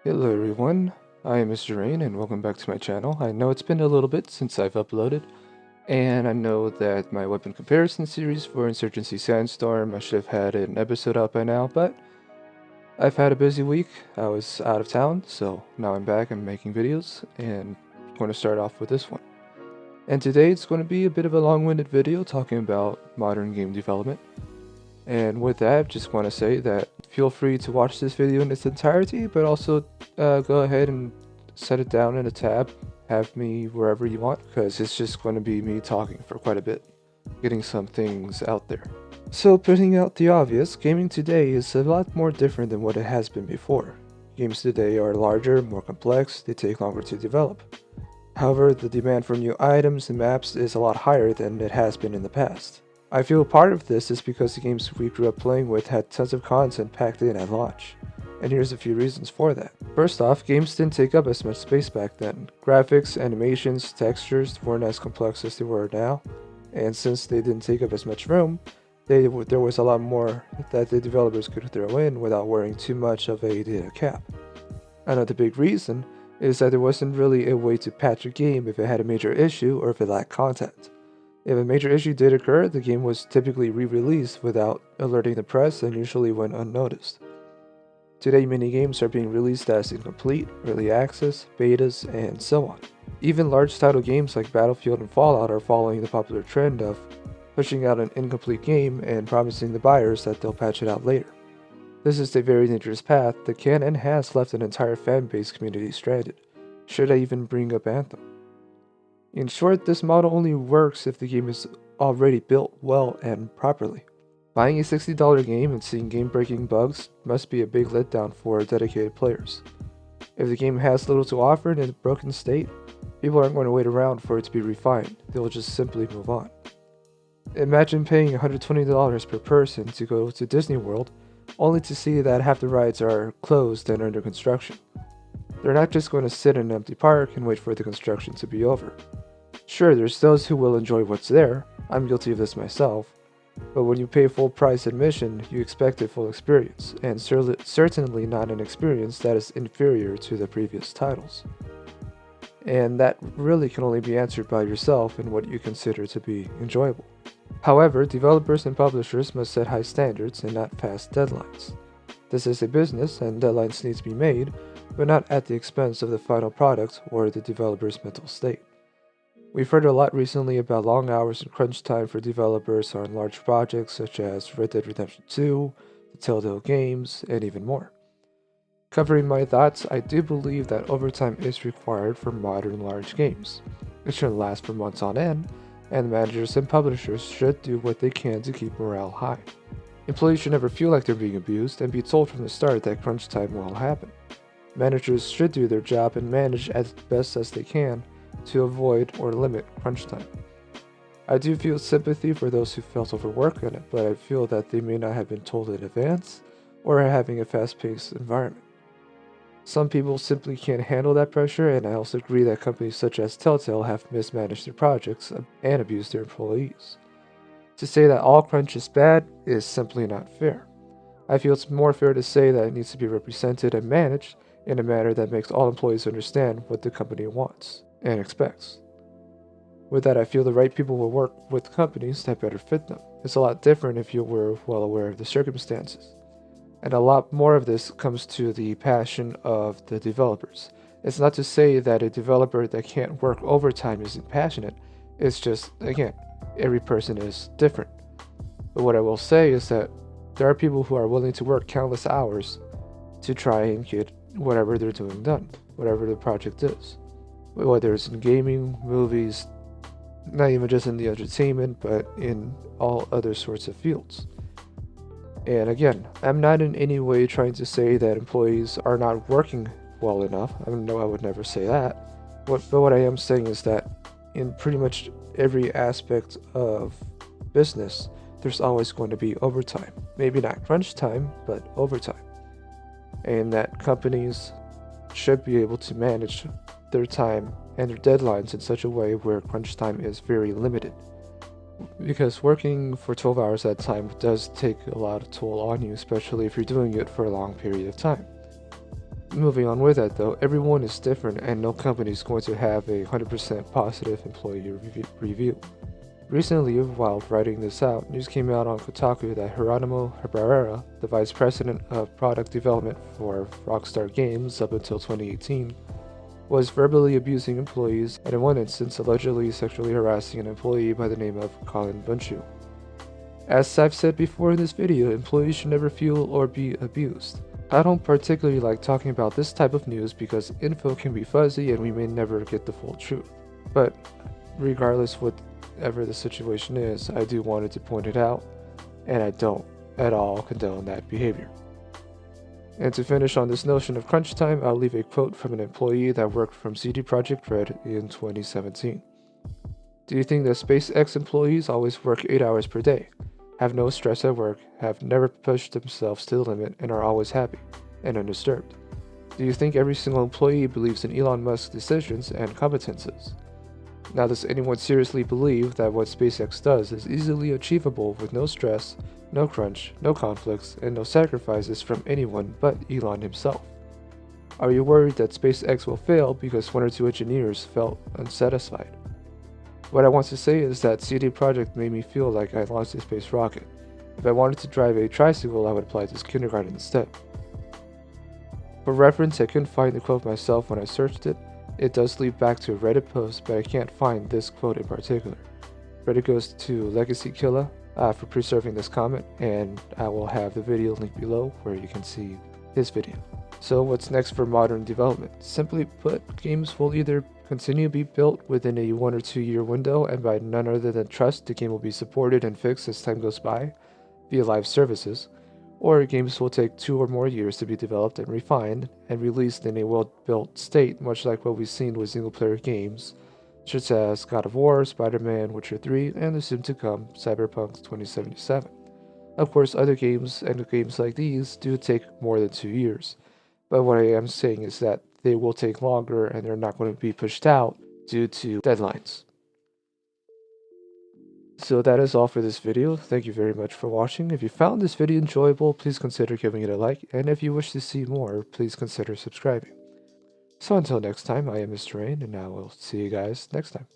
Hello everyone, I am Mr. Rain and welcome back to my channel. I know it's been a little bit since I've uploaded, and I know that my weapon comparison series for Insurgency Sandstorm, I should have had an episode out by now, but I've had a busy week. I was out of town, so now I'm back and making videos, and I'm going to start off with this one. And today it's going to be a bit of a long-winded video talking about modern game development. And with that, I just want to say that feel free to watch this video in its entirety, but also go ahead and set it down in a tab, have me wherever you want, because it's just going to be me talking for quite a bit, getting some things out there. So putting out the obvious, gaming today is a lot more different than what it has been before. Games today are larger, more complex, they take longer to develop. However, the demand for new items and maps is a lot higher than it has been in the past. I feel part of this is because the games we grew up playing with had tons of content packed in at launch, and here's a few reasons for that. First off, games didn't take up as much space back then. Graphics, animations, textures weren't as complex as they were now, and since they didn't take up as much room, there was a lot more that the developers could throw in without worrying too much of a data cap. Another big reason is that there wasn't really a way to patch a game if it had a major issue or if it lacked content. If a major issue did occur, the game was typically re-released without alerting the press and usually went unnoticed. Today, many games are being released as incomplete, early access, betas, and so on. Even large title games like Battlefield and Fallout are following the popular trend of pushing out an incomplete game and promising the buyers that they'll patch it out later. This is a very dangerous path that can and has left an entire fanbase community stranded. Should I even bring up Anthem? In short, this model only works if the game is already built well and properly. Buying a $60 game and seeing game-breaking bugs must be a big letdown for dedicated players. If the game has little to offer in a broken state, people aren't going to wait around for it to be refined, they'll just simply move on. Imagine paying $120 per person to go to Disney World, only to see that half the rides are closed and under construction. They're not just going to sit in an empty park and wait for the construction to be over. Sure, there's those who will enjoy what's there, I'm guilty of this myself, but when you pay full price admission, you expect a full experience, and certainly not an experience that is inferior to the previous titles. And that really can only be answered by yourself and what you consider to be enjoyable. However, developers and publishers must set high standards and not fast deadlines. This is a business and deadlines need to be made, but not at the expense of the final product or the developer's mental state. We've heard a lot recently about long hours and crunch time for developers on large projects such as Red Dead Redemption 2, the Telltale games, and even more. Covering my thoughts, I do believe that overtime is required for modern large games. It shouldn't last for months on end, and managers and publishers should do what they can to keep morale high. Employees should never feel like they're being abused and be told from the start that crunch time will happen. Managers should do their job and manage as best as they can to avoid or limit crunch time. I do feel sympathy for those who felt overworked on it, but I feel that they may not have been told in advance or are having a fast-paced environment. Some people simply can't handle that pressure, and I also agree that companies such as Telltale have mismanaged their projects and abused their employees. To say that all crunch is bad is simply not fair. I feel it's more fair to say that it needs to be represented and managed in a manner that makes all employees understand what the company wants and expects. With that, I feel the right people will work with companies that better fit them. It's a lot different if you were well aware of the circumstances. And a lot more of this comes to the passion of the developers. It's not to say that a developer that can't work overtime isn't passionate. It's just, again, every person is different. But what I will say is that there are people who are willing to work countless hours to try and get whatever they're doing done, whatever the project is. Whether it's in gaming, movies, not even just in the entertainment, but in all other sorts of fields. And again, I'm not in any way trying to say that employees are not working well enough. I know I would never say that. But what I am saying is that in pretty much every aspect of business, there's always going to be overtime. Maybe not crunch time, but overtime. And that companies should be able to manage their time and their deadlines in such a way where crunch time is very limited. Because working for 12 hours at a time does take a lot of toll on you, especially if you're doing it for a long period of time. Moving on with that though, everyone is different and no company is going to have a 100% positive employee review. Recently, while writing this out, news came out on Kotaku that Geronimo Herrera, the vice president of product development for Rockstar Games up until 2018, was verbally abusing employees and in one instance allegedly sexually harassing an employee by the name of Colin Bunchu. As I've said before in this video, employees should never feel or be abused. I don't particularly like talking about this type of news because info can be fuzzy and we may never get the full truth. But regardless whatever the situation is, I do wanted to point it out, and I don't at all condone that behavior. And to finish on this notion of crunch time, I'll leave a quote from an employee that worked from CD Projekt Red in 2017. Do you think that SpaceX employees always work 8 hours per day, have no stress at work, have never pushed themselves to the limit, and are always happy and undisturbed? Do you think every single employee believes in Elon Musk's decisions and competences? Now, does anyone seriously believe that what SpaceX does is easily achievable with no stress, no crunch, no conflicts, and no sacrifices from anyone but Elon himself? Are you worried that SpaceX will fail because one or two engineers felt unsatisfied? What I want to say is that CD Projekt made me feel like I launched a space rocket. If I wanted to drive a tricycle, I would apply to kindergarten instead. For reference, I couldn't find the quote myself when I searched it. It does lead back to a Reddit post, but I can't find this quote in particular. Credit goes to LegacyKilla for preserving this comment, and I will have the video link below where you can see his video. So what's next for modern development? Simply put, games will either continue to be built within a 1 or 2 year window, and by none other than trust, the game will be supported and fixed as time goes by via live services, or games will take 2 or more years to be developed and refined and released in a well-built state, much like what we've seen with single-player games such as God of War, Spider-Man, Witcher 3, and the soon-to-come Cyberpunk 2077. Of course, other games and games like these do take more than 2 years, but what I am saying is that they will take longer and they're not going to be pushed out due to deadlines. So that is all for this video. Thank you very much for watching. If you found this video enjoyable, please consider giving it a like, and if you wish to see more, please consider subscribing. So until next time, I am Mr. Rain, and I will see you guys next time.